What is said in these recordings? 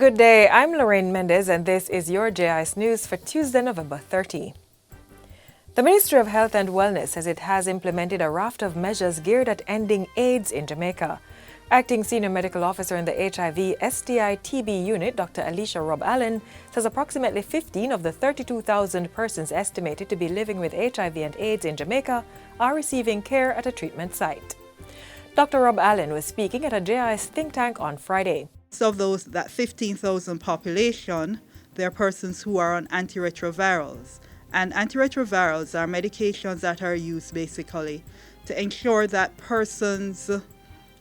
Good day, I'm Lorraine Mendez and this is your JIS News for Tuesday, November 30. The Ministry of Health and Wellness says it has implemented a raft of measures geared at ending AIDS in Jamaica. Acting Senior Medical Officer in the HIV STI TB unit, Dr. Alicia Rob Allen, says approximately 15 of the 32,000 persons estimated to be living with HIV and AIDS in Jamaica are receiving care at a treatment site. Dr. Rob Allen was speaking at a JIS think tank on Friday. Of those, that 15,000 population, there are persons who are on antiretrovirals. And antiretrovirals are medications that are used basically to ensure that persons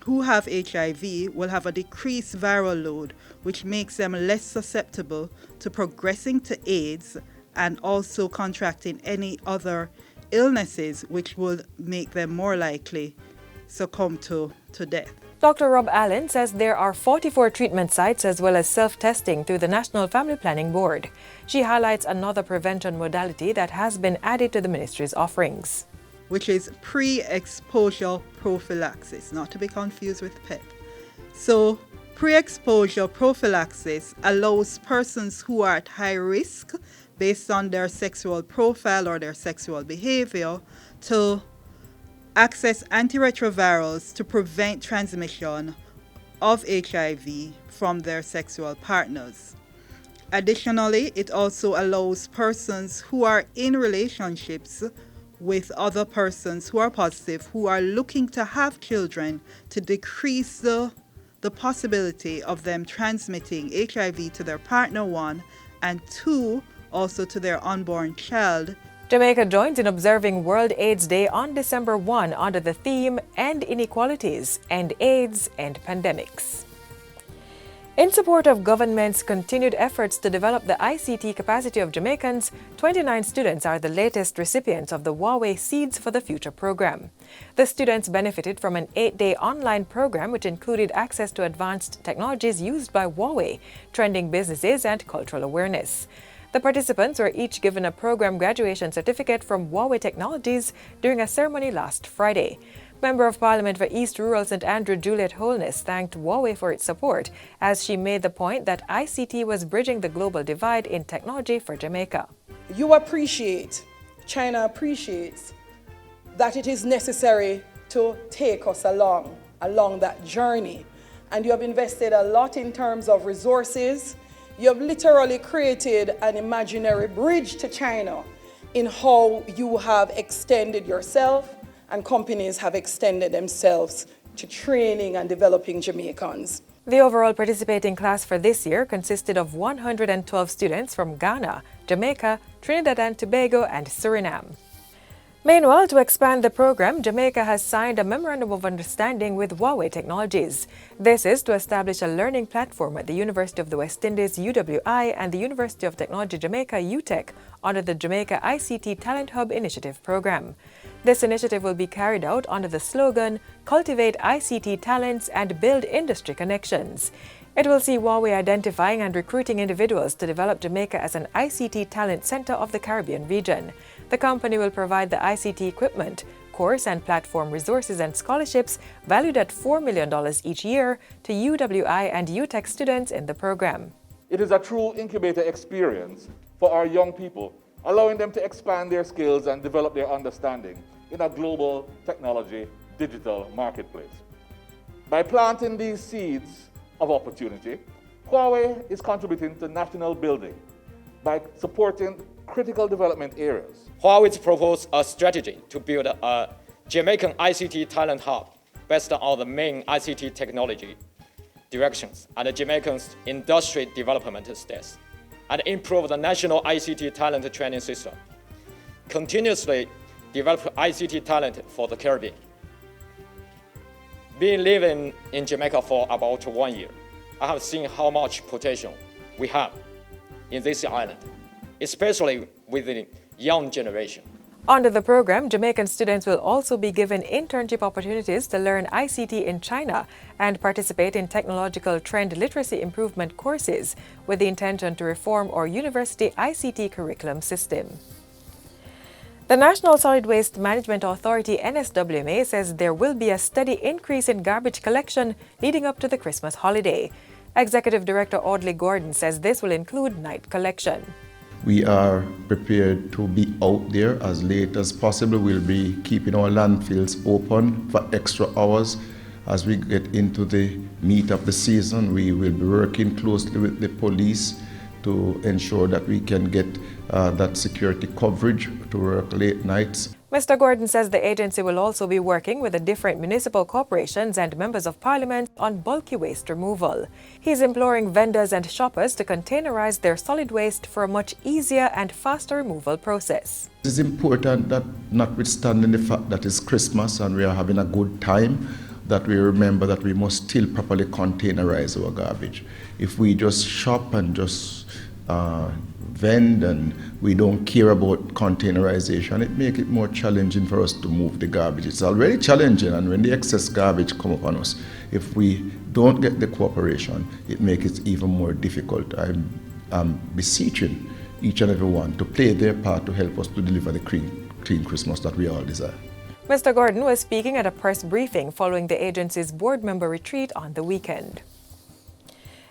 who have HIV will have a decreased viral load, which makes them less susceptible to progressing to AIDS and also contracting any other illnesses which will make them more likely succumb to death. Dr. Rob Allen says there are 44 treatment sites as well as self-testing through the National Family Planning Board. She highlights another prevention modality that has been added to the ministry's offerings, which is pre-exposure prophylaxis, not to be confused with PEP. So pre-exposure prophylaxis allows persons who are at high risk based on their sexual profile or their sexual behavior to access antiretrovirals to prevent transmission of HIV from their sexual partners. Additionally, it also allows persons who are in relationships with other persons who are positive, who are looking to have children, to decrease the possibility of them transmitting HIV to their partner, one, and two, also to their unborn child. Jamaica joins in observing World AIDS Day on December 1 under the theme End Inequalities, End AIDS, End Pandemics. In support of government's continued efforts to develop the ICT capacity of Jamaicans, 29 students are the latest recipients of the Huawei Seeds for the Future program. The students benefited from an 8-day online program which included access to advanced technologies used by Huawei, trending businesses, and cultural awareness. The participants were each given a program graduation certificate from Huawei Technologies during a ceremony last Friday. Member of Parliament for East Rural St. Andrew Juliet Holness thanked Huawei for its support as she made the point that ICT was bridging the global divide in technology for Jamaica. You appreciate, China appreciates, that it is necessary to take us along that journey. And you have invested a lot in terms of resources. You have literally created an imaginary bridge to China in how you have extended yourself and companies have extended themselves to training and developing Jamaicans. The overall participating class for this year consisted of 112 students from Ghana, Jamaica, Trinidad and Tobago, and Suriname. Meanwhile, to expand the program, Jamaica has signed a Memorandum of Understanding with Huawei Technologies. This is to establish a learning platform at the University of the West Indies, UWI, and the University of Technology Jamaica, UTech, under the Jamaica ICT Talent Hub Initiative program. This initiative will be carried out under the slogan, Cultivate ICT Talents and Build Industry Connections. It will see Huawei identifying and recruiting individuals to develop Jamaica as an ICT talent center of the Caribbean region. The company will provide the ICT equipment, course and platform resources and scholarships valued at $4 million each year to UWI and UTech students in the program. It is a true incubator experience for our young people, allowing them to expand their skills and develop their understanding in a global technology digital marketplace. By planting these seeds of opportunity, Huawei is contributing to national building by supporting critical development areas. Huawei proposed a strategy to build a Jamaican ICT talent hub based on the main ICT technology directions and the Jamaican's industry development status, and improve the national ICT talent training system. Continuously develop ICT talent for the Caribbean. Being living in Jamaica for about 1 year, I have seen how much potential we have in this island, especially with the young generation. Under the program, Jamaican students will also be given internship opportunities to learn ICT in China and participate in technological trend literacy improvement courses with the intention to reform our university ICT curriculum system. The National Solid Waste Management Authority NSWMA says there will be a steady increase in garbage collection leading up to the Christmas holiday. Executive Director Audley Gordon says this will include night collection. We are prepared to be out there as late as possible. We'll be keeping our landfills open for extra hours. As we get into the meat of the season, we will be working closely with the police to ensure that we can get that security coverage to work late nights. Mr. Gordon says the agency will also be working with the different municipal corporations and members of parliament on bulky waste removal. He's imploring vendors and shoppers to containerize their solid waste for a much easier and faster removal process. It is important that, notwithstanding the fact that it's Christmas and we are having a good time, that we remember that we must still properly containerize our garbage. If we just shop and just vend and we don't care about containerization, it makes it more challenging for us to move the garbage. It's already challenging, and when the excess garbage come upon us, if we don't get the cooperation, it makes it even more difficult. I'm beseeching each and every one to play their part to help us to deliver the clean Christmas that we all desire. Mr. Gordon was speaking at a press briefing following the agency's board member retreat on the weekend.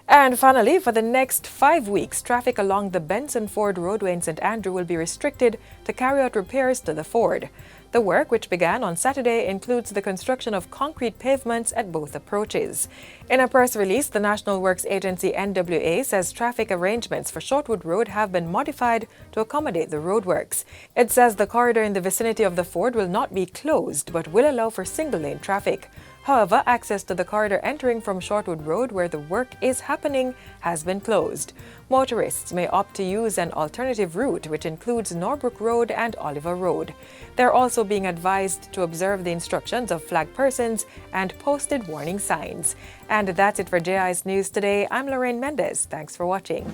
And finally, for the next 5 weeks, traffic along the Benson Ford Roadway in St. Andrew will be restricted to carry out repairs to the Ford. The work, which began on Saturday, includes the construction of concrete pavements at both approaches. In a press release, the National Works Agency NWA says traffic arrangements for Shortwood Road have been modified to accommodate the roadworks. It says the corridor in the vicinity of the Ford will not be closed, but will allow for single-lane traffic. However, access to the corridor entering from Shortwood Road, where the work is happening, has been closed. Motorists may opt to use an alternative route, which includes Norbrook Road and Oliver Road. They're also being advised to observe the instructions of flagged persons and posted warning signs. And that's it for JIS News Today. I'm Lorraine Mendez. Thanks for watching.